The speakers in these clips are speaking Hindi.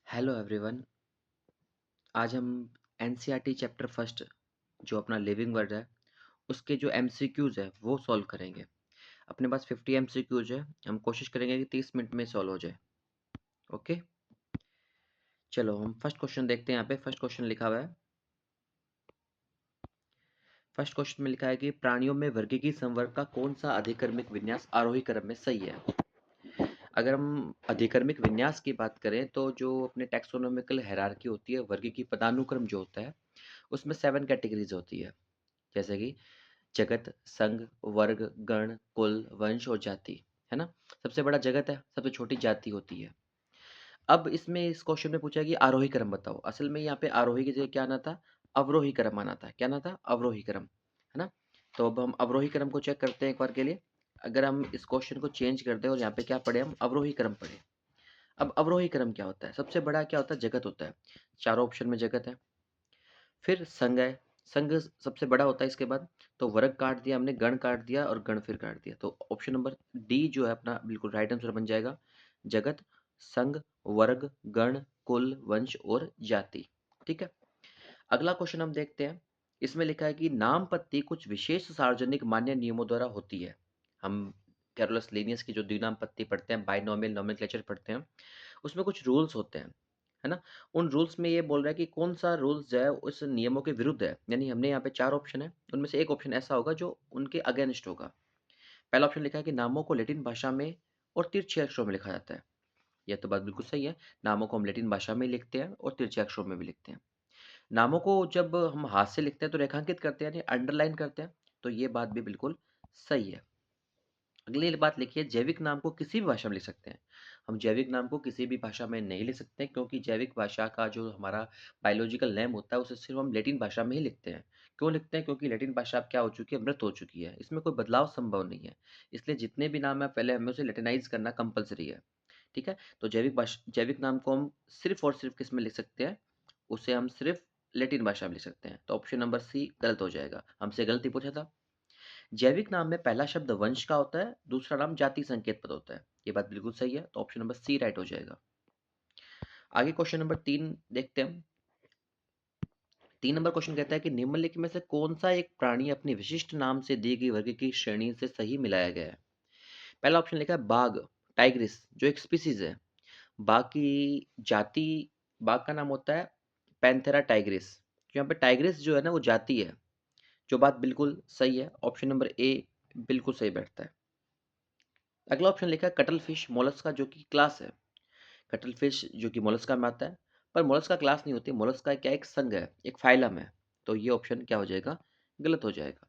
Hello everyone. आज हम एनसीईआरटी चैप्टर फर्स्ट जो अपना लिविंग वर्ड है उसके जो एमसीक्यूज है वो सॉल्व करेंगे। अपने पास 50 एमसीक्यूज है, हम कोशिश करेंगे कि 30 मिनट में सॉल्व हो जाए। ओके, चलो हम फर्स्ट क्वेश्चन देखते हैं। यहाँ पे फर्स्ट क्वेश्चन लिखा हुआ है। फर्स्ट क्वेश्चन में लिखा है कि प्राणियों में वर्गीकृत संवर्ग का कौन सा अधिकर्मिक विन्यास आरोही क्रम में सही है। अगर हम अधिकर्मिक विन्यास की बात करें तो जो अपने टैक्सोनॉमिकल हायरार्की होती है, वर्गीकृत पदानुक्रम जो होता है उसमें 7 कैटेगरीज होती है, जैसे कि जगत, संघ, वर्ग, गण, कुल, वंश और जाति, है ना? सबसे बड़ा जगत है, सबसे छोटी जाति होती है। अब इसमें इस क्वेश्चन में पूछा है कि आरोही क्रम बताओ। असल में यहाँ पे आरोही की जगह क्या आना था? अवरोही क्रम आना था। क्या आना था? अवरोही क्रम, है ना? तो अब हम अवरोही क्रम को चेक करते हैं एक बार के लिए। अगर हम इस क्वेश्चन को चेंज कर दें और यहाँ पे क्या पढ़े, हम अवरोही क्रम पढ़े। अब अवरोही क्रम क्या होता है? सबसे बड़ा क्या होता है? जगत होता है। चारों ऑप्शन में जगत है। फिर संघ है, संघ सबसे बड़ा होता है इसके बाद। तो वर्ग काट दिया हमने, गण काट दिया और गण फिर काट दिया। तो ऑप्शन नंबर डी जो है अपना बिल्कुल राइट आंसर बन जाएगा। जगत, संघ, वर्ग, गण, कुल, वंश और जाति। ठीक है, अगला क्वेश्चन हम देखते हैं। इसमें लिखा है कि नामपत्ति कुछ विशेष सार्वजनिक मान्य नियमों द्वारा होती है। हम कैरोलस लीनियस की जो द्विनामपत्ति पढ़ते हैं, बाइनोमियल नोमेनक्लेचर पढ़ते हैं, उसमें कुछ रूल्स होते हैं, है ना? उन रूल्स में ये बोल रहा है कि कौन-सा रूल्स जो है उस नियमों के विरुद्ध है। यानी हमने यहाँ पे 4 ऑप्शन है, उनमें से एक ऑप्शन ऐसा होगा जो उनके अगेंस्ट होगा। पहला ऑप्शन लिखा है कि नामों को लैटिन भाषा में और तिरछे अक्षरों में लिखा जाता है। यह तो बात बिल्कुल सही है। नामों को हम लैटिन भाषा में लिखते हैं और तिरछे अक्षरों में भी लिखते हैं। नामों को जब हम हाथ से लिखते हैं तो रेखांकित करते हैं, यानी अंडरलाइन करते हैं। तो ये बात भी बिल्कुल सही है। अगली बात लिखिए, जैविक नाम को किसी भी भाषा में लिख सकते हैं। हम जैविक नाम को किसी भी भाषा में नहीं लिख सकते, क्योंकि जैविक भाषा का जो हमारा बायोलॉजिकल नेम होता है उसे सिर्फ हम लैटिन भाषा में ही लिखते हैं। क्यों लिखते हैं? क्योंकि लैटिन भाषा अब क्या हो चुकी है? मृत हो चुकी है। इसमें कोई बदलाव संभव नहीं है। इसलिए जितने भी नाम है पहले हमें उसे लैटिनाइज करना कंपलसरी है। ठीक है, तो जैविक नाम को हम सिर्फ और सिर्फ किस में लिख सकते हैं? उसे हम सिर्फ लैटिन भाषा में लिख सकते हैं। तो ऑप्शन नंबर सी गलत हो जाएगा। हमसे गलती पूछा था। जैविक नाम में पहला शब्द वंश का होता है, दूसरा नाम जाति संकेत पद होता है। ये बात बिल्कुल सही है, तो ऑप्शन नंबर सी राइट हो जाएगा। आगे क्वेश्चन नंबर 3 देखते हैं। 3 नंबर क्वेश्चन कहता है कि निम्नलिखित में से कौन सा एक प्राणी अपनी विशिष्ट नाम से दी गई वर्ग की श्रेणी से सही मिलाया गया है। पहला ऑप्शन लिखा है बाघ, टाइग्रिस, जो एक स्पीसीज है। बाघ की जाति, बाघ का नाम होता है पैंथेरा टाइग्रिस। यहाँ पे टाइग्रिस जो है ना वो जाति है। जो बात बिल्कुल सही है, ऑप्शन नंबर ए बिल्कुल सही बैठता है। अगला ऑप्शन लिखा है कटल फिश मोलस्का, जो कि क्लास है। कटल फिश जो कि मोलस्का में आता है, पर मोलस्का क्लास नहीं होती। मोलस्का क्या, एक संघ है, एक फाइलम है। तो ये ऑप्शन क्या हो जाएगा? गलत हो जाएगा।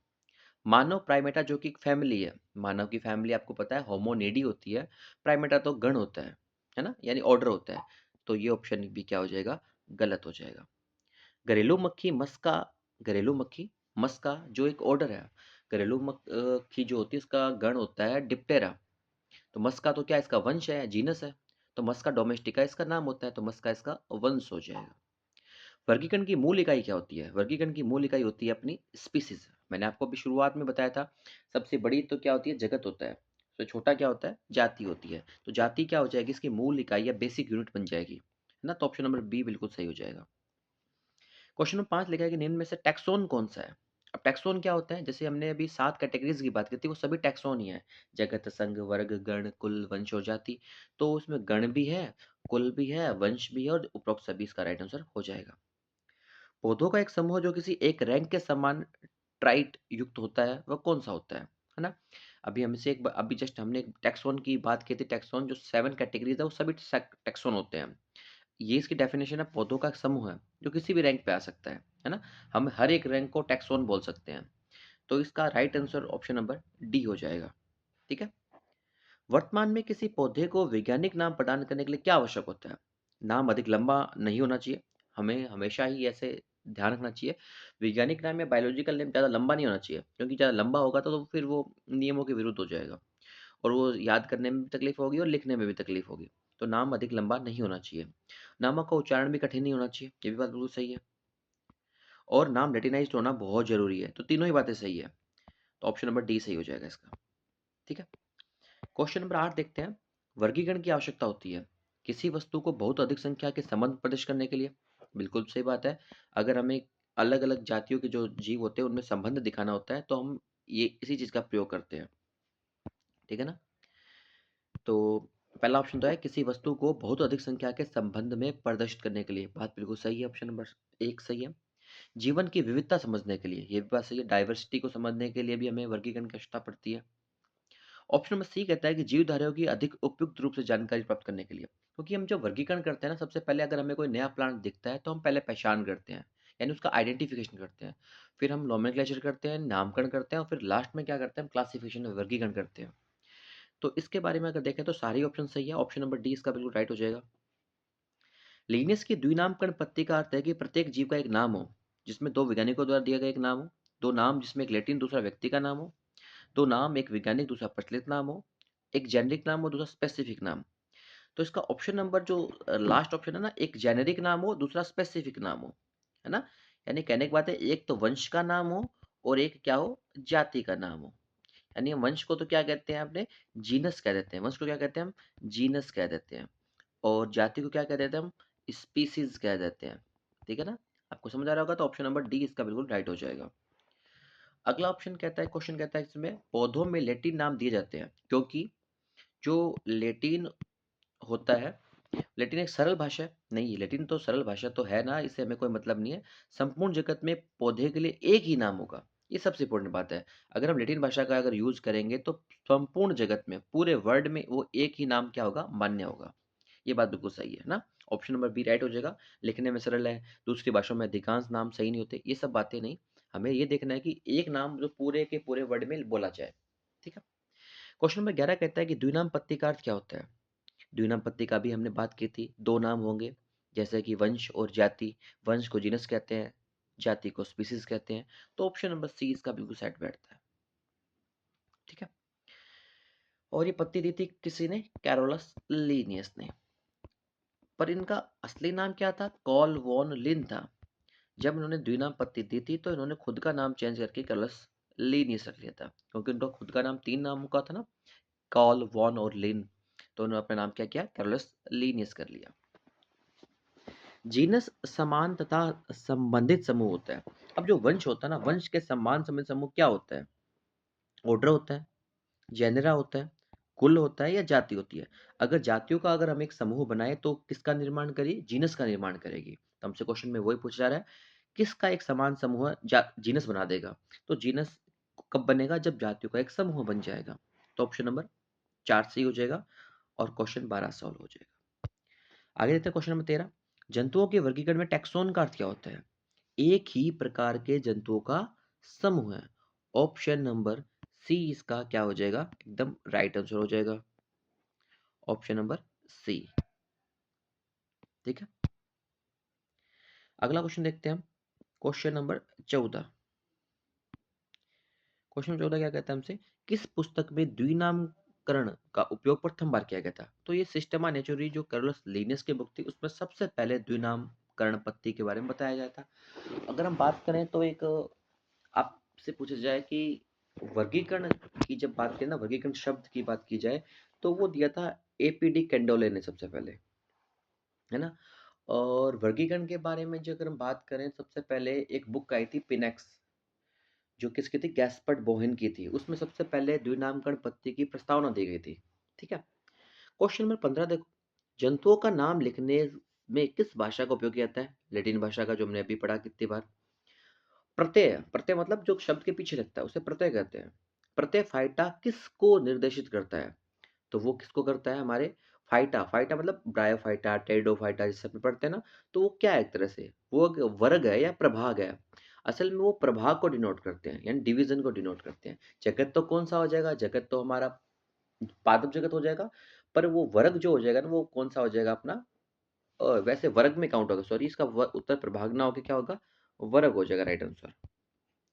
मानव प्राइमेटा जो कि एक फैमिली है। मानव की फैमिली आपको पता है होमोनिडी होती है। प्राइमेटा तो गण होता है ना, यानी ऑर्डर होता है। तो ये ऑप्शन भी क्या हो जाएगा? गलत हो जाएगा। घरेलू मक्खी मस्का, घरेलू मक्खी मस्का जो एक ऑर्डर है। घरेलू मक्खी जो होती है उसका गण होता है डिप्टेरा। तो मस्का तो क्या इसका वंश है, जीनस है। तो मस्का डोमेस्टिका इसका नाम होता है, तो मस्का इसका वंश हो जाएगा। वर्गीकरण की मूल इकाई क्या होती है? वर्गीकरण की मूल इकाई होती है अपनी स्पीसीज। मैंने आपको अभी शुरुआत में बताया था। सबसे बड़ी तो क्या होती है? जगत होता है। तो छोटा क्या होता है? जाति होती है। तो जाति क्या हो जाएगी? इसकी मूल इकाई या बेसिक यूनिट बन जाएगी, है ना? तो ऑप्शन नंबर बी बिल्कुल सही हो जाएगा। क्वेश्चन नंबर 5 लिखा है कि निम्न में से टैक्सोन कौन सा है। अब टैक्सोन क्या होता है? जैसे हमने अभी 7 कैटेगरीज की बात की थी, वो सभी टैक्सोन ही है। जगत, संघ, वर्ग, गण, कुल, वंश और जाति। तो उसमें गण भी है, कुल भी है, वंश भी है और उपरोक्त सभी इसका राइट आंसर हो जाएगा। पौधों का एक समूह जो किसी एक रैंक के समान ट्राइट युक्त होता है, वह कौन सा होता है ना? अभी हमसे अभी जस्ट हमने टैक्सोन की बात की थी। टैक्सोन जो 7 कैटेगरीज है वो सभी टैक्सोन होते हैं। ये इसकी डेफिनेशन है, पौधों का एक समूह है जो किसी भी रैंक पे आ सकता है ना? हम हर एक रैंक को टैक्सोन बोल सकते हैं। तो इसका right answer option number D हो जाएगा। ठीक है, वर्तमान में किसी पौधे को वैज्ञानिक नाम प्रदान करने के लिए क्या आवश्यक होता है? नाम अधिक लंबा नहीं होना चाहिए। हमें हमेशा ही ऐसे ध्यान रखना चाहिए। वैज्ञानिक नाम या बायोलॉजिकल नेम ज़्यादा लंबा नहीं होना चाहिए, क्योंकि ज़्यादा लंबा होगा तो फिर वो नियमों के विरुद्ध हो जाएगा और वो याद करने में भी तकलीफ होगी और लिखने में भी तकलीफ होगी। तो नाम अधिक लंबा नहीं होना चाहिए। नामों का उच्चारण भी कठिन नहीं होना चाहिए। ये भी बात बिल्कुल सही है। और नाम लेटिनाइज्ड होना बहुत जरूरी है। तो तीनों ही बातें सही है। तो ऑप्शन नंबर डी सही हो जाएगा इसका। ठीक है, क्वेश्चन नंबर 8 देखते हैं। वर्गीकरण की आवश्यकता होती है किसी वस्तु को बहुत अधिक संख्या के संबंध प्रदर्शित करने के लिए। बिल्कुल सही बात है। अगर हमें अलग-अलग जातियों के जो जीव होते हैं उनमें संबंध दिखाना होता है तो हम ये इसी चीज़ का प्रयोग करते हैं। ठीक है ना? तो पहला ऑप्शन तो है किसी वस्तु को बहुत अधिक संख्या के संबंध में प्रदर्शित करने के लिए। बात बिल्कुल सही है, ऑप्शन नंबर 1 सही है। जीवन की विविधता समझने के लिए, ये भी बात सही है। डाइवर्सिटी को समझने के लिए भी हमें वर्गीकरण की आवश्यकता पड़ती है। ऑप्शन नंबर सी कहता है कि जीवधाराओं की अधिक उपयुक्त रूप से जानकारी प्राप्त करने के लिए। क्योंकि हम जब वर्गीकरण करते हैं ना, सबसे पहले अगर हमें कोई नया प्लांट दिखता है तो हम पहले पहचान करते हैं, यानी उसका आइडेंटिफिकेशन करते हैं। फिर हम नोमेनक्लेचर करते हैं, नामकरण करते हैं और फिर लास्ट में क्या करते हैं, हम क्लासिफिकेशन वर्गीकरण करते हैं। तो इसके बारे में अगर देखें तो सारे ऑप्शन सही है। ऑप्शन नंबर डी इसका बिल्कुल राइट हो जाएगा। लिनियस की द्विनामकरण पत्ती का अर्थ है कि प्रत्येक जीव का एक नाम हो, जिसमें दो वैज्ञानिकों द्वारा दिया गया एक नाम हो, दो नाम जिसमें एक लैटिन दूसरा व्यक्ति का नाम हो, दो नाम एक वैज्ञानिक दूसरा प्रचलित नाम हो, एक जेनेरिक नाम हो दूसरा स्पेसिफिक नाम। तो इसका ऑप्शन नंबर जो लास्ट ऑप्शन है ना, एक जेनेरिक नाम हो दूसरा स्पेसिफिक नाम हो, है ना? यानी कहने की बात है, एक तो वंश का नाम हो और एक क्या हो, जाति का नाम हो। यानी वंश को तो क्या कहते हैं आपने, जीनस कह देते हैं। वंश को क्या कहते हैं हम, जीनस कह देते हैं। और जाति को क्या कह देते हैं हम, स्पीसीज कह देते हैं। ठीक है ना? आपको समझ आ रहा होगा तो ऑप्शन नंबर डी इसका बिल्कुल राइट हो जाएगा। अगला ऑप्शन कहता है, क्वेश्चन कहता है इसमें पौधों में लैटिन नाम दिए जाते हैं क्योंकि जो लैटिन होता है, लैटिन एक सरल भाषा है। नहीं, लैटिन तो सरल भाषा तो है ना, इससे हमें कोई मतलब नहीं है। संपूर्ण जगत में पौधे के लिए एक ही नाम होगा, ये सबसे इम्पोर्टेंट बात है। अगर हम लैटिन भाषा का अगर यूज करेंगे तो संपूर्ण जगत में पूरे वर्ल्ड में वो एक ही नाम क्या होगा, मान्य होगा। ये बात बिल्कुल सही है ना? ऑप्शन नंबर बी राइट हो जाएगा। लिखने में सरल है, दूसरी भाषाओं में अधिकांश नाम सही नहीं होते, ये सब बातें नहीं। हमें ये देखना है कि एक नाम जो पूरे के पूरे वर्ड में बोला जाए। ठीक है? क्वेश्चन नंबर 11 कहता है कि द्विनाम पत्ती का अर्थ क्या होता है? द्विनाम पत्ती का भी हमने बात की थी, दो नाम होंगे, जैसे कि वंश और जाति। वंश को जीनस कहते हैं, जाति को स्पीसीज कहते हैं। तो ऑप्शन नंबर सी इसका बिल्कुल सेट बैठता है। ठीक है? और ये पत्ती दी थी किसी ने, कैरोलस लीनियस ने। पर इनका असली नाम क्या था, कॉल वॉन लिन था। जब इन्होंने द्विनाम पत्ती दी थी तो इन्होंने खुद का नाम चेंज करके कैरोलस लीनियस रख लिया था, क्योंकि उनका खुद का नाम तीन नामों का था ना, कॉल वॉन और लिन। तो उन्होंने अपना नाम क्या किया, कैरोलस लीनियस कर लिया। जीनस समान तथा संबंधित समूह होता है। अब जो वंश होता है ना, वंश के समान संबंधित समूह क्या होता है, ऑर्डर होता है, जेनेरा होता है, कुल होता है या जाति होती है। अगर जातियों का अगर हम एक समूह बनाए तो किसका निर्माण करिए, जीनस का निर्माण करेगी। तो हमसे क्वेश्चन में वही पूछा जा रहा है, किसका एक समान समूह जीनस बना देगा। तो जीनस कब बनेगा, जब जातियों का एक समूह बन जाएगा। तो ऑप्शन नंबर 4 सही हो जाएगा और क्वेश्चन 12 सॉल्व हो जाएगा। आगे देखते हैं क्वेश्चन नंबर 13। जंतुओं के वर्गीकरण में टैक्सोन का अर्थ क्या होता है? एक ही प्रकार के जंतुओं का समूह है। ऑप्शन नंबर सी इसका क्या हो जाएगा, एकदम राइट आंसर हो जाएगा। Option number C. ठीक है? अगला क्वेश्चन देखते हैं हम, क्वेश्चन नंबर 14। क्वेश्चन 14 क्या कहता है हमसे, किस पुस्तक में द्विनामकरण का उपयोग प्रथम बार किया गया था? तो ये सिस्टमा नेचुरी जो कैरोलस लिनियस की बुक थी, उसमें सबसे पहले द्विनामकरण पत्ती के बारे में बताया गया था। अगर हम बात करें तो एक आपसे पूछा जाए कि वर्गीकरण की जब बात करें ना, वर्गीकरण शब्द की बात की जाए तो वो दिया था एपीडी कैंडोले ने सबसे पहले, है ना? और वर्गीकरण के बारे में जो अगर हम बात करें, सबसे पहले एक बुक आई थी पिनेक्स, जो किसकी थी, गैस्पर्ड बोहेन की थी। उसमें सबसे पहले द्विनामकरण पत्ती की प्रस्तावना दी गई थी। ठीक है? क्वेश्चन नंबर 15 देखो, जंतुओं का नाम लिखने में किस भाषा का उपयोग किया जाता है? लैटिन भाषा का, जो हमने अभी पढ़ा कितनी बार। प्रत्यय, प्रत्यय मतलब जो शब्द के पीछे लगता है उसे प्रत्यय कहते हैं। प्रत्यय फाइटा किसको निर्देशित करता है? तो वो किसको करता है, हमारे फाइटा। फाइटा मतलब ब्रायोफाइटा, टेरिडोफाइटा जिससे अपन पढ़ते हैं ना, तो वो क्या है, एक तरह से वो एक वर्ग है या प्रभाग है। असल में वो प्रभाग को डिनोट करते हैं, यानी डिवीजन को डिनोट करते हैं। जगत तो कौन सा हो जाएगा, जगत तो हमारा पादप जगत हो जाएगा। पर वो वर्ग जो हो जाएगा ना, वो कौन सा हो जाएगा अपना, वैसे वर्ग में काउंट होगा, सॉरी, इसका उत्तर प्रभाग ना होकर क्या होगा, वर्ग हो जाएगा, राइट आंसर।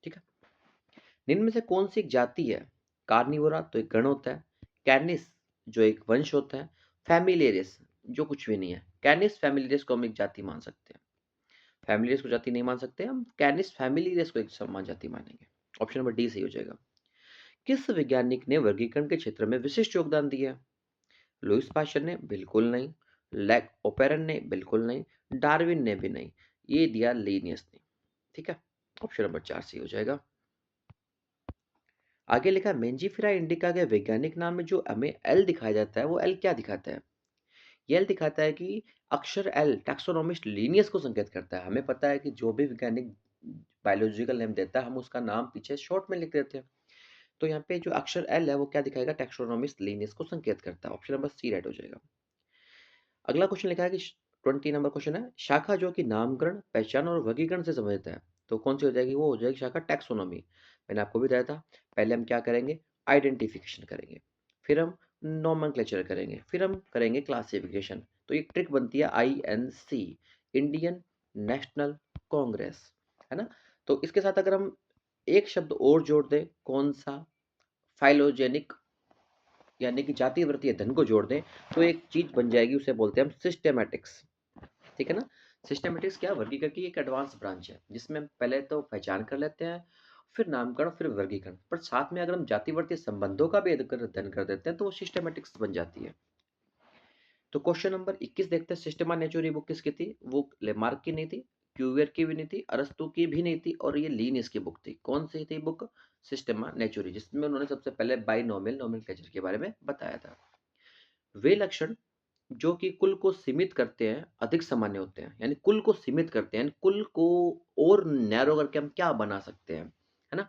ठीक है? निम्न में से कौन सी एक जाति है? कार्निवोरा तो एक गण होता है, कैनिस जो एक वंश होता है, फैमिलियरिस जो कुछ भी नहीं है। कैनिस फैमिलियरिस को हम एक जाति मान सकते हैं। फैमिलियरिस को जाति नहीं मान सकते हम, कैनिस फैमिलियरिस को एक समान जाति मानेंगे। ऑप्शन नंबर डी सही हो जाएगा। किस वैज्ञानिक ने वर्गीकरण के क्षेत्र में विशिष्ट योगदान दिया है? लुईस पाश्चर ने? बिल्कुल नहीं। लैक ओपेरन ने बिल्कुल नहीं, डार्विन ने भी नहीं, ये दिया लीनियस ने। ठीक है, ऑप्शन नंबर 4 सही हो जाएगा। आगे लिखा है मेंजिफेरा इंडिका के वैज्ञानिक नाम में जो हमें एल दिखाया जाता है वो एल क्या दिखाता है? ये एल दिखाता है कि अक्षर एल टैक्सोनॉमिस्ट लीनियस को संकेत करता है। हमें पता है कि जो भी वैज्ञानिक बायोलॉजिकल नेम देता है हम उसका नाम पीछे शॉर्ट में लिख देते हैं। तो यहाँ पे जो अक्षर एल है वो क्या दिखाएगा? टैक्सोनॉमिस्ट लीनियस को संकेत करता है। ऑप्शन नंबर सी राइट हो जाएगा। अगला क्वेश्चन लिखा है कि 20 नंबर क्वेश्चन है शाखा जो कि नामकरण, पहचान और वर्गीकरण से संबंधित है। तो कौन सी हो जाएगी? वो हो जाएगी शाखा टैक्सोनॉमी। मैंने आपको भी बताया था, पहले हम क्या करेंगे? आइडेंटिफिकेशन करेंगे, फिर हम नोमेनक्लेचर करेंगे, फिर हम करेंगे क्लासिफिकेशन। तो एक ट्रिक बनती है INC, इंडियन नेशनल कांग्रेस, है ना? तो इसके साथ अगर हम एक शब्द और जोड़ दें, कौन सा? फाइलोजेनिक, यानी कि जाति वृत्तीय धन को जोड़ दें तो एक चीज बन जाएगी, उसे बोलते हैं हम सिस्टेमैटिक्स। ठीक है ना? सिस्टेमैटिक्स क्या? वर्गीकरण की एक एडवांस ब्रांच है जिसमें हम पहले तो पहचान कर लेते हैं, फिर नामकरण, फिर वर्गीकरण, पर साथ में अगर हम जाति वृत्तीय संबंधों का भी अध्ययन कर देते हैं तो वो सिस्टेमैटिक्स बन जाती है। तो क्वेश्चन नंबर 21 देखते हैं, सिस्टेमा नेचुरी बुक किसकी थी? वो लेमार्क की नहीं थी, क्यूवियर की भी नहीं थी, अरस्तु की भी नहीं थी, और ये लीनियस की बुक थी। कौन सी थी बुक? सिस्टेमा नेचुरी, जिसमें उन्होंने सबसे पहले बाइनोमियल नोमेनक्लेचर के बारे में बताया था। वे लक्षण जो कि कुल को सीमित करते हैं अधिक सामान्य होते हैं, यानी कुल को सीमित करते हैं, यानी कुल को और नैरो करके हम क्या बना सकते हैं, है ना?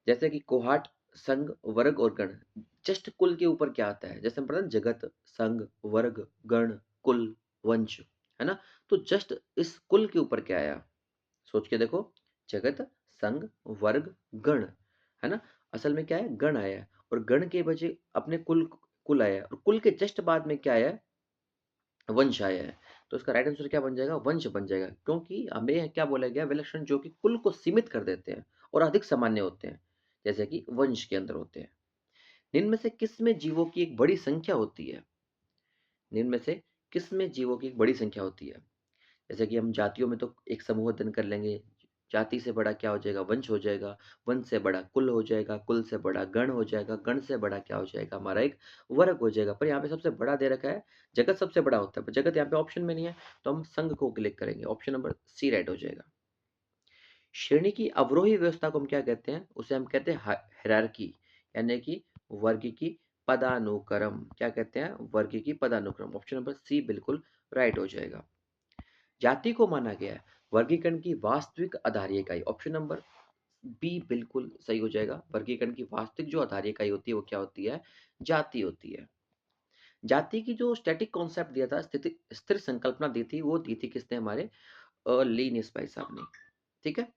जैसे कि कोहाट, संघ, वर्ग और गण। जस्ट कुल के ऊपर क्या आता है? जैसे हम पढ़ते हैं जगत, संघ, वर्ग, गण, कुल, वंश, है ना? तो जस्ट इस कुल के ऊपर क्या आया? सोच के देखो, जगत, संघ, वर्ग, गण, है ना? असल में क्या है? गण आया है, और गण के बजाय अपने कुल कुल आया है, और कुल के जस्ट बाद में क्या आया है? वंश आया है। तो इसका राइट आंसर क्या बन जाएगा? वंश बन जाएगा, क्योंकि हमें क्या बोला गया? विलक्षण जो कि कुल को सीमित कर देते हैं और अधिक सामान्य होते हैं, जैसे कि वंश के अंदर होते हैं। निम्न में से किसमें जीवों की एक बड़ी संख्या होती है? निम्न में से किसमें जीवों की एक बड़ी संख्या होती है? जैसे कि हम जातियों में तो एक समूह अध्ययन कर लेंगे, जाति से बड़ा क्या हो जाएगा? वंश हो जाएगा, वंश से बड़ा कुल हो जाएगा, कुल से बड़ा गण हो जाएगा, गण से बड़ा क्या हो जाएगा? हमारा एक वर्ग हो जाएगा। पर यहाँ पे सबसे बड़ा दे रखा है जगत, सबसे बड़ा होता है, पर जगत यहाँ पे ऑप्शन में नहीं है, तो हम संघ को क्लिक करेंगे। ऑप्शन नंबर सी राइट हो जाएगा। श्रेणी की अवरोही व्यवस्था को हम क्या कहते हैं? उसे हम कहते हैं हायरार्की, यानी कि वर्गीकी पदानुक्रम। क्या कहते हैं? वर्गीकी पदानुक्रम। ऑप्शन नंबर सी बिल्कुल राइट हो जाएगा। जाति को माना गया है वर्गीकरण की वास्तविक आधारीय इकाई। ऑप्शन नंबर बी बिल्कुल सही हो जाएगा। वर्गीकरण की वास्तविक जो आधारीय इकाई होती है वो क्या होती है? जाति होती है। जाति की जो स्टैटिक कॉन्सेप्ट दिया था, स्थिति स्थिर संकल्पना दी थी, वो दी थी किसने? हमारे लीनियस भाई साहब ने। ठीक है,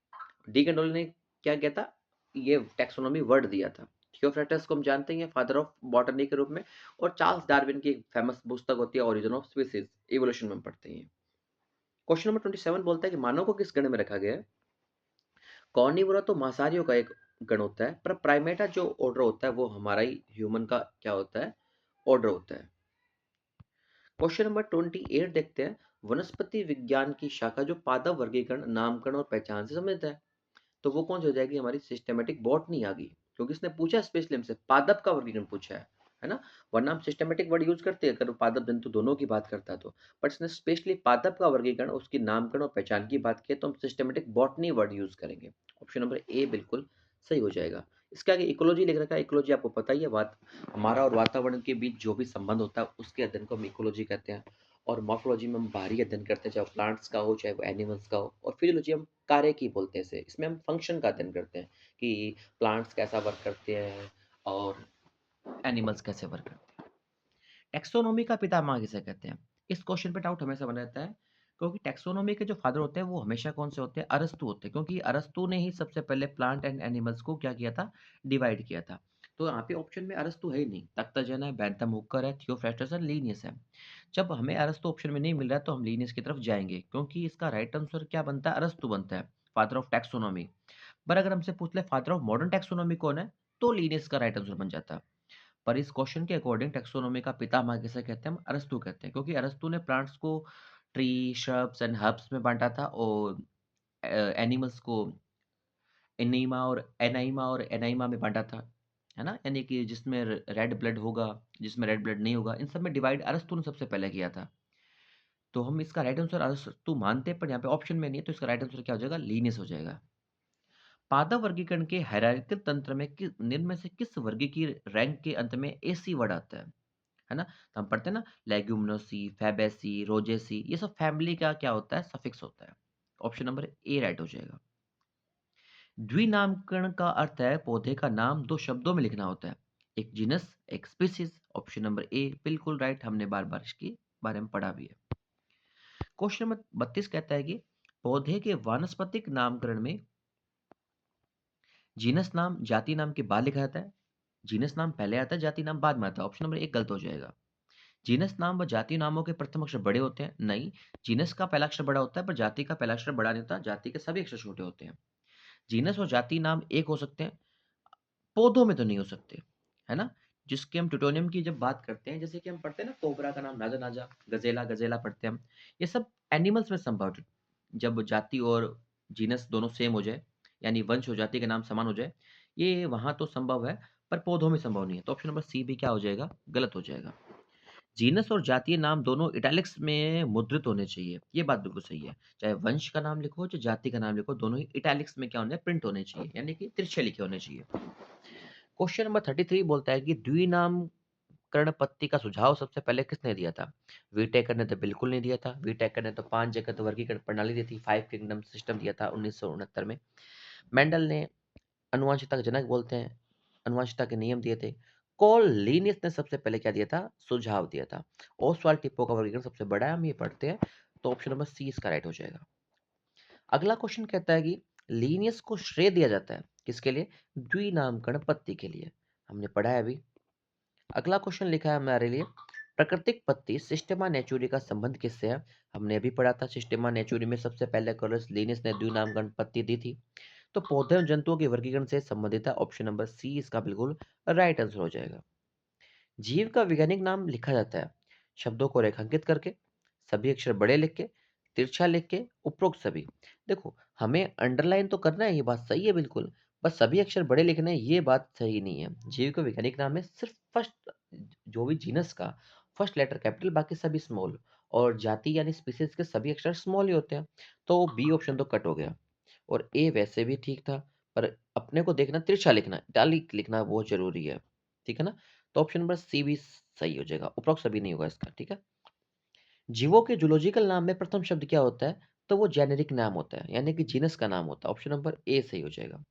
डी कैंडोले ने क्या किया था? ये टैक्सोनॉमी वर्ड दिया था। थियोफ्रेटस को हम जानते हैं फादर ऑफ बॉटनी के रूप में, और चार्ल्स डार्विन की एक फेमस पुस्तक होती है ओरिजिन ऑफ स्पीसीज, इवोल्यूशन में हम पढ़ते हैं। क्वेश्चन नंबर 27 बोलता है कि मानव को किस गण में रखा गया है? कॉर्निवोरा तो मांसाहारियों का एक गण होता है, पर प्राइमेटा जो ऑर्डर होता है वो हमारा ही ह्यूमन का क्या होता है? ऑर्डर होता है। क्वेश्चन नंबर 28 देखते हैं, वनस्पति विज्ञान की शाखा जो पादप वर्गीकरण, नामकरण और पहचान से संबंधित है, तो वो कौन सी हो जाएगी? हमारी सिस्टेमेटिक बॉटनी आ गई, क्योंकि इसने पूछा स्पेशली हमसे पादप का वर्गीकरण पूछा है ना? वरना हम सिस्टेमेटिक वर्ड यूज करते हैं अगर पादप जंतु दोनों की बात करता है तो, बट इसने स्पेशली पादप का वर्गीकरण, उसकी नामकरण और पहचान की बात की है, तो हम सिस्टेमेटिक बॉटनी वर्ड यूज करेंगे। ऑप्शन नंबर ए बिल्कुल सही हो जाएगा। इसके आगे इकोलॉजी लिख रखा है। इकोलॉजी आपको पता ही है, बात हमारा और वातावरण के बीच जो भी संबंध होता है उसके अध्ययन को हम इकोलॉजी कहते हैं। और मॉर्फोलॉजी में हम बाहरी अध्ययन करते हैं, चाहे वो प्लांट्स का हो चाहे वो एनिमल्स का हो। और फिजियोलॉजी हम कार्य की बोलते हैं इसे, इसमें हम फंक्शन का अध्ययन करते हैं कि प्लांट्स कैसा वर्क करते हैं और एनिमल्स कैसे वर्क करते हैं। टैक्सोनॉमी का पितामह किसे कहते हैं? इस क्वेश्चन पे डाउट हमेशा बना रहता है, क्योंकि टैक्सोनॉमी के जो फादर होते हैं वो हमेशा कौन से होते हैं? अरस्तु होते हैं, क्योंकि अरस्तु ने ही सबसे पहले प्लांट एंड एनिमल्स को क्या किया था? डिवाइड किया था। तो यहाँ पे ऑप्शन में अरस्तु है ही नहीं, तख्ताजन है, बेंथम हुकर है, थियोफ्रास्टस है, लीनियस है। जब हमें अरस्तु ऑप्शन में नहीं मिल रहा है तो हम लीनियस की तरफ जाएंगे, क्योंकि इसका राइट आंसर क्या बनता है? अरस्तु बनता है, फादर ऑफ टैक्सोनॉमी। पर अगर हमसे पूछ ले फादर ऑफ मॉडर्न टैक्सोनॉमी कौन है, तो लीनियस का राइट आंसर बन जाता है। पर इस क्वेश्चन के अकॉर्डिंग टैक्सोनॉमी का पितामह किसे कहते हैं? हम अरस्तु कहते हैं, क्योंकि अरस्तु ने प्लांट्स को ट्री, श्रब्स एंड हर्ब्स में बांटा था, और एनिमल्स को एनाइमा और एनाइमा में बांटा था, है ना? यानी कि जिसमें रेड ब्लड होगा, जिसमें रेड ब्लड नहीं होगा, इन सब में डिवाइड अरस्तु ने सबसे पहले किया था। तो हम इसका राइट आंसर अरस्तु मानते हैं, पर यहाँ पे ऑप्शन में नहीं है, तो इसका राइट आंसर क्या हो जाएगा? लीनियस हो जाएगा। पादप वर्गीकरण के हायरार्किकल तंत्र में निम्न में से किस वर्गीय की रैंक के अंत में एसी वर्ड आता है ना? तो हम पढ़ते हैं ना, लेग्यूमिनोसी, फैबेसी, रोजेसी, ये सब फैमिली का क्या होता है? सफिक्स होता है। ऑप्शन नंबर ए राइट हो जाएगा। द्विनामकरण का अर्थ है पौधे का नाम दो शब्दों में लिखना होता है, एक जीनस, एक स्पीसीज। ऑप्शन नंबर ए बिल्कुल राइट, हमने बार बार इसके बारे में पढ़ा भी है। क्वेश्चन नंबर 32 कहता है कि पौधे के वानस्पतिक नामकरण में जीनस नाम जाति नाम के बाद लिखा जाता है, जीनस नाम पहले आता है, जाति नाम बाद में आता है। ऑप्शन नंबर एक गलत हो जाएगा। जीनस नाम व जाति नामों के प्रथम अक्षर बड़े होते हैं, नहीं, जीनस का पहला अक्षर बड़ा होता है पर जाति का पहला अक्षर बड़ा नहीं होता, जाति के सभी अक्षर छोटे होते हैं। जीनस और जाति नाम एक हो सकते हैं, पौधों में तो नहीं हो सकते, है ना? जिसके हम ट्यूटोनियम की जब बात करते हैं, जैसे कि हम पढ़ते हैं ना, कोबरा का नाम नाजा नाजा, गजेला गजेला पढ़ते हैं हम, ये सब एनिमल्स में संभव है। जब जाति और जीनस दोनों सेम हो जाए, यानी वंश और जाति का नाम समान हो जाए, ये वहां तो संभव है, पर पौधों में संभव नहीं है। तो ऑप्शन नंबर सी भी क्या हो जाएगा? गलत हो जाएगा। जीनस और जातीय नाम दोनों इटैलिक्स में मुद्रित होने चाहिए, ये बात बिल्कुल सही है। चाहे वंश का नाम लिखो, चाहे जाति का नाम लिखो, दोनों ही इटैलिक्स में क्या होने, प्रिंट होने चाहिए, यानी कि तिरछे लिखे होने चाहिए। क्वेश्चन नंबर 33 बोलता है कि द्विनामकरण पत्ती का सुझाव सबसे पहले किसने दिया था? वीटेकर ने तो बिल्कुल नहीं दिया था। वीटेकर ने तो 5 जगत वर्गीकरण प्रणाली दी थी, 5 किंगडम सिस्टम दिया था 1969 में। मेंडल ने अनुवांशिकता के जनक बोलते हैं, अनुवांशिकता के नियम दिए थे। कॉल लीनियस ने सबसे पहले क्या दिया था? सुझाव दिया था। ओसवाल्ड टिप्पो का वर्गीकरण सबसे बड़ा है, हम ये पढ़ते हैं, तो ऑप्शन नंबर सी इसका राइट हो जाएगा। अगला क्वेश्चन कहता है कि लीनियस को श्रेय दिया जाता है किसके लिए? द्विनामकरण पत्ती के लिए, हमने पढ़ा है अभी। अगला क्वेश्चन लिखा है हमारे लिए, प्राकृतिक पत्ती सिस्टेमा नेचुरी का संबंध किससे है? हमने अभी पढ़ा था, सिस्टेमा नेचुरी में सबसे पहले कॉलस लीनियस ने द्विनामकरण पत्ती दी थी। तो पौधे और जंतुओं के वर्गीकरण से संबंधित है, ऑप्शन नंबर सी इसका बिल्कुल राइट आंसर हो जाएगा। जीव का वैज्ञानिक नाम लिखा जाता है शब्दों को रेखांकित करके, सभी अक्षर बड़े लिख के, तिरछा लिख के, उपरोक्त सभी। देखो, हमें अंडरलाइन तो करना है, ये बात सही है बिल्कुल, बस सभी अक्षर बड़े लिखने हैं, ये बात सही नहीं है। जीव का वैज्ञानिक नाम है सिर्फ फर्स्ट, जो भी जीनस का फर्स्ट लेटर कैपिटल, बाकी सभी स्मॉल, और जाति यानी स्पीसीज के सभी अक्षर स्मॉल ही होते हैं। तो बी ऑप्शन तो कट हो गया, और ए वैसे भी ठीक था, पर अपने को देखना तिरछा लिखना, इटैलिक लिखना बहुत जरूरी है, ठीक है ना? तो ऑप्शन नंबर सी भी सही हो जाएगा, उपरोक्त सभी नहीं होगा इसका, ठीक है? जीवों के जूलॉजिकल नाम में प्रथम शब्द क्या होता है? तो वो जेनेरिक नाम होता है, यानी कि जीनस का नाम होता है। ऑप्शन नंबर ए सही हो जाएगा।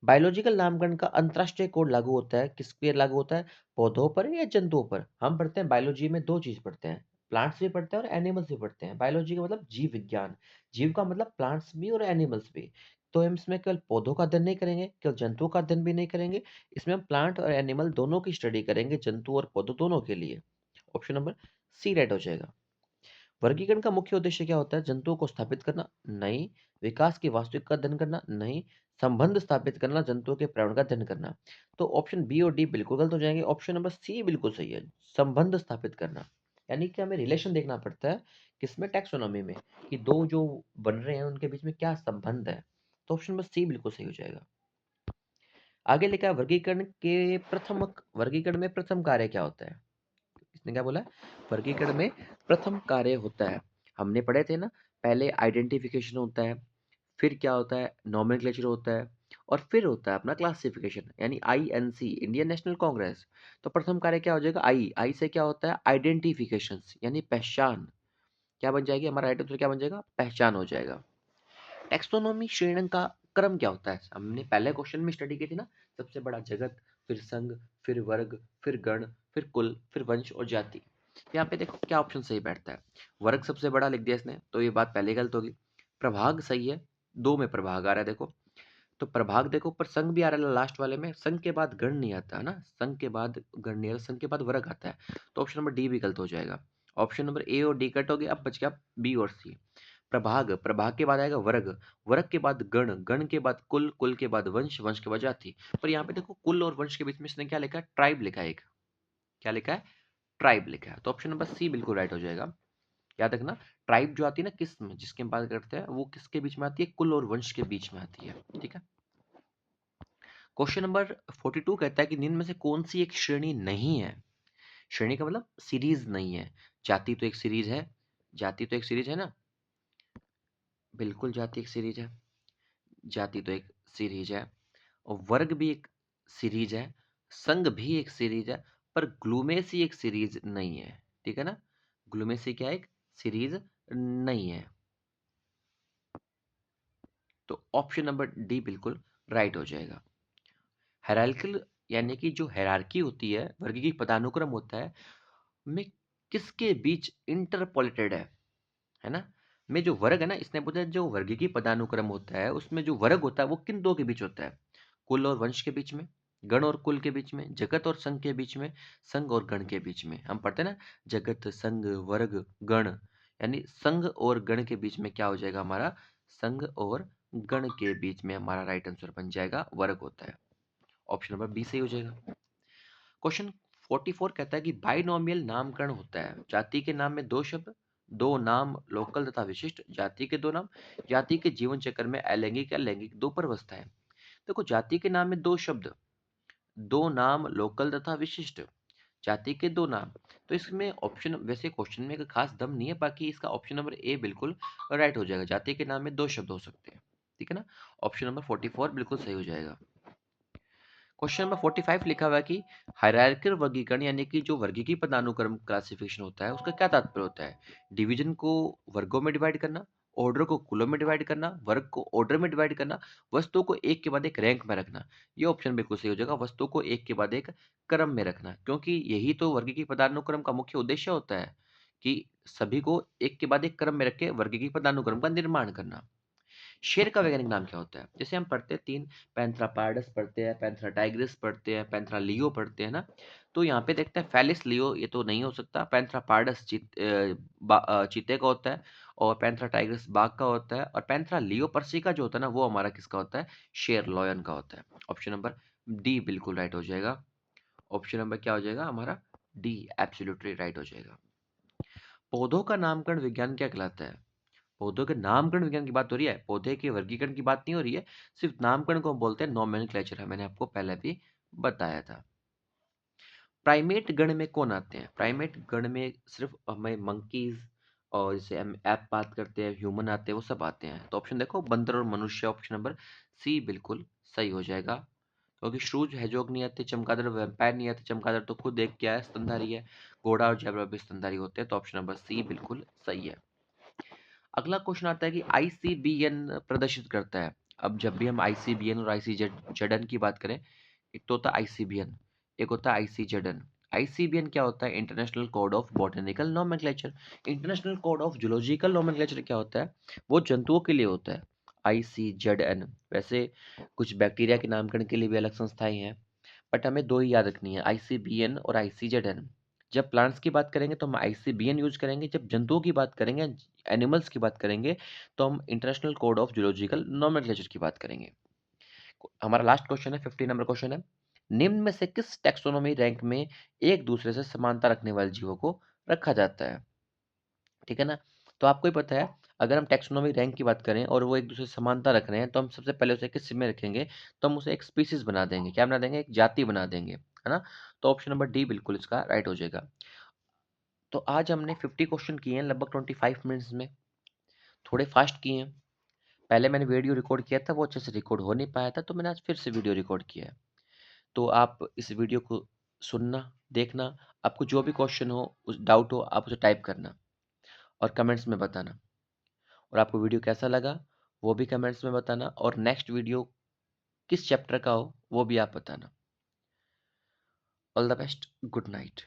बायोलॉजिकल नामकरण का अंतरराष्ट्रीय कोड लागू होता है, किस पे लागू होता है? पौधों पर या जंतुओं पर? हम पढ़ते हैं बायोलॉजी में दो चीज पढ़ते हैं, प्लांट्स भी पढ़ते हैं और एनिमल्स भी पढ़ते हैं। बायोलॉजी का मतलब जीव विज्ञान, जीव का मतलब प्लांट्स भी और एनिमल्स भी। तो हम इसमें केवल पौधों का अध्ययन नहीं करेंगे, केवल जंतुओं का अध्ययन भी नहीं करेंगे, इसमें हम प्लांट और एनिमल दोनों की स्टडी करेंगे, जंतु और पौधों दोनों के लिए। ऑप्शन नंबर सी राइट हो जाएगा। वर्गीकरण का मुख्य उद्देश्य क्या होता है? जंतुओं को स्थापित करना? नहीं। विकास की वास्तविक का अध्ययन करना? नहीं। संबंध स्थापित करना, जंतुओं के पर्यावरण का अध्ययन करना। तो ऑप्शन बी और डी बिल्कुल गलत हो जाएंगे, ऑप्शन नंबर सी बिल्कुल सही है, संबंध स्थापित करना। यानी कि हमें रिलेशन देखना पड़ता है, किसमें? टैक्सोनॉमी में, कि दो जो बन रहे हैं उनके बीच में क्या संबंध है। तो ऑप्शन नंबर सी बिल्कुल सही हो जाएगा। आगे लिखा है वर्गीकरण में प्रथम कार्य क्या होता है? इसने क्या बोला है? वर्गीकरण में प्रथम कार्य होता है, हमने पढ़े थे ना, पहले आइडेंटिफिकेशन होता है, फिर क्या होता है? नोमेनक्लेचर होता है, और फिर होता है अपना क्लासिफिकेशन, यानी आईएनसी, इंडियन नेशनल कांग्रेस। तो प्रथम कार्य क्या हो जाएगा? आई, आई से क्या होता है? आइडेंटिफिकेशन, यानी पहचान। क्या बन जाएगी? हमारा राइट आंसर क्या बन जाएगा? पहचान हो जाएगा। टेक्सोनोमी श्रेणन का क्रम क्या होता है? हमने पहले क्वेश्चन में स्टडी की थी ना, सबसे बड़ा जगत, फिर संघ, फिर वर्ग, फिर गण, फिर कुल, फिर वंश और जाति। यहाँ पे देखो क्या ऑप्शन सही बैठता है। वर्ग सबसे बड़ा लिख दिया इसने, तो ये बात पहले गलत होगी। प्रभाग सही है, दो में प्रभाग आ रहा है देखो, तो प्रभाग देखो, पर संघ भी आ रहा है लास्ट वाले में, संघ के बाद गण नहीं आता है ना, संघ के बाद गण नहीं आता, संघ के बाद वर्ग आता है। तो ऑप्शन नंबर डी भी गलत हो जाएगा। ऑप्शन नंबर ए और डी कट हो गया, अब बच गया बी और सी। प्रभाग, प्रभाग के बाद आएगा वर्ग, वर्ग के बाद गण, गण के बाद कुल, कुल के बाद वंश, वंश के बाद जाति। पर यहाँ पे देखो कुल और वंश के बीच में इसने क्या लिखा है? ट्राइब लिखा है एक, क्या लिखा है? ट्राइब लिखा है। तो ऑप्शन नंबर सी बिल्कुल राइट हो जाएगा। याद रखना, ट्राइब जो आती है ना, किस में जिसके हम बात करते हैं, वो किसके बीच में आती है? कुल और वंश के बीच में आती है, ठीक है? क्वेश्चन नंबर 42 कहता है कि निम्न में से कौन सी एक श्रेणी नहीं है? श्रेणी का मतलब सीरीज नहीं है। जाति तो एक सीरीज है, जाति तो एक सीरीज है ना, बिल्कुल जाति एक सीरीज है, जाति तो एक सीरीज है, और वर्ग भी एक सीरीज है, संघ भी एक सीरीज है, पर ग्लूमेसी एक सीरीज नहीं है। ठीक है ना, ग्लूमेसी क्या एक सीरीज नहीं है। तो ऑप्शन नंबर डी बिल्कुल राइट हो जाएगा। हायरार्किकल यानी कि जो हायरार्की होती है, वर्गीय पदानुक्रम होता है, में किसके बीच इंटरपोलेटेड है ना, में जो वर्ग है ना, इसने पूछा जो वर्गीय पदानुक्रम होता है उसमें जो वर्ग होता है वो किन दो के बीच होता है, कुल और वंश के बीच में, गण और कुल के बीच में, जगत और संघ के बीच में, संघ और गण के बीच में। हम पढ़ते हैं ना, जगत संघ वर्ग गण, यानी संघ और गण के बीच में क्या हो जाएगा हमारा, संघ और गण के बीच में हमारा राइट आंसर बन जाएगा वर्ग होता है। ऑप्शन नंबर बी सही हो जाएगा। क्वेश्चन 44 कहता है कि बाइनोमियल नामकरण होता है, जाति के नाम में दो शब्द, दो नाम लोकल तथा विशिष्ट, जाति के दो नाम, जाति के जीवन चक्र में अलैंगिक या लैंगिक दो प्रवस्थाएं। देखो, जाति के नाम में दो शब्द, दो नाम लोकल तथा विशिष्ट, जाति के दो नाम, तो इसमें ऑप्शन, वैसे क्वेश्चन में खास दम नहीं है, बाकी इसका ऑप्शन नंबर ए बिल्कुल राइट हो जाएगा। जाति के नाम में दो शब्द हो सकते हैं। ठीक है ना, ऑप्शन नंबर 44 बिल्कुल सही हो जाएगा। क्वेश्चन नंबर 45 लिखा हुआ है कि हायरार्किकल वर्गीकरण यानी कि जो वर्गीय पदानुक्रम क्लासिफिकेशन होता है उसका क्या तात्पर्य होता है, डिवीजन को वर्गों में डिवाइड करना, ऑर्डर को कुलों में डिवाइड करना, वर्ग को ऑर्डर में डिवाइड करना, वस्तुओं को एक के बाद एक रैंक में रखना। ये ऑप्शन बिल्कुल सही हो जाएगा, वस्तुओं को एक के बाद एक क्रम में रखना, क्योंकि यही तो वर्गीय पदानुक्रम का मुख्य उद्देश्य होता है कि सभी को एक के बाद एक क्रम में रख के वर्गीय पदानुक्रम का निर्माण करना। शेर का वैज्ञानिक नाम क्या होता है, जैसे हम पढ़ते हैं तीन, पैंथरा पार्डस पढ़ते हैं, पैंथरा टाइग्रिस पढ़ते हैं, पैंथरा लियो पढ़ते हैं ना, तो यहाँ पे देखते हैं फेलिस लियो, ये तो नहीं हो सकता, पैंथरा पार्डस चीते का होता है, और पैंथरा टाइग्रिस बाघ का होता है, और पैंथरा लियो पर्सिका जो होता है ना वो हमारा किसका होता है, शेर लॉयन का होता है। ऑप्शन नंबर डी बिल्कुल राइट हो जाएगा। ऑप्शन नंबर क्या हो जाएगा हमारा, डी एब्सोल्युटली राइट हो जाएगा। पौधों का नामकरण विज्ञान क्या कहलाता है, पौधों के नामकरण विज्ञान की बात हो रही है, पौधे के वर्गीकरण की बात नहीं हो रही है, सिर्फ नामकरण को हम बोलते हैं नोमेनक्लेचर है, मैंने आपको पहले भी बताया था। प्राइमेट गण में कौन आते हैं, प्राइमेट गण में सिर्फ हमें मंकीज, और जैसे हम ऐप बात करते हैं ह्यूमन आते हैं, वो सब आते हैं। तो ऑप्शन देखो, बंदर और मनुष्य, ऑप्शन नंबर सी बिल्कुल सही हो जाएगा, क्योंकि श्रूज हैजोग नहीं आते, चमगादड़ वैम्पायर नहीं आते, चमगादड़ तो खुद एक क्या है, स्तनधारी है, घोड़ा और जैबरा भी स्तनधारी होते हैं। तो ऑप्शन नंबर सी बिल्कुल सही है। अगला क्वेश्चन आता है कि आईसीबीएन प्रदर्शित करता है। अब जब भी हम आईसीबीएन और आईसीजेडएन की बात करें, एक तो होता है आईसीबीएन, एक होता है आईसीजेडएन। आईसीबीएन क्या होता है, international code of botanical nomenclature. International code of zoological nomenclature क्या होता है, वो जंतुओं के लिए होता है। आईसीजेडएन, वैसे कुछ बैक्टीरिया के नामकरण के लिए भी अलग संस्थाएं हैं, बट हमें दो ही याद रखनी है, आईसीबीएन और आईसीजेडएन। जब प्लांट्स की बात करेंगे तो हम आईसीबीएन यूज करेंगे, जब जंतुओं की बात करेंगे, एनिमल्स की बात करेंगे, तो हम international code of zoological nomenclature की बात करेंगे। हमारा लास्ट क्वेश्चन है, 50 नंबर क्वेश्चन है, निम्न में से किस टैक्सोनॉमी रैंक में एक दूसरे से समानता रखने वाले जीवों को रखा जाता है। ठीक है ना, तो आपको ही पता है, अगर हम टैक्सोनॉमी रैंक की बात करें और वो एक दूसरे से समानता रख रहे हैं, तो हम सबसे पहले उसे किस में रखेंगे, तो हम उसे एक स्पीसीज बना देंगे, क्या बना देंगे, एक जाति बना देंगे, है ना। तो ऑप्शन नंबर डी बिल्कुल इसका राइट हो जाएगा। तो आज हमने 50 क्वेश्चन किए हैं लगभग 25 मिनट्स में, थोड़े फास्ट किए हैं। पहले मैंने वीडियो रिकॉर्ड किया था, वो अच्छे से रिकॉर्ड हो नहीं पाया था, तो मैंने आज फिर से वीडियो रिकॉर्ड किया है। तो आप इस वीडियो को सुनना, देखना, आपको जो भी क्वेश्चन हो, उस डाउट हो, आप उसे टाइप करना और कमेंट्स में बताना। और आपको वीडियो कैसा लगा वो भी कमेंट्स में बताना, और नेक्स्ट वीडियो किस चैप्टर का हो वो भी आप बताना। All the best, good night.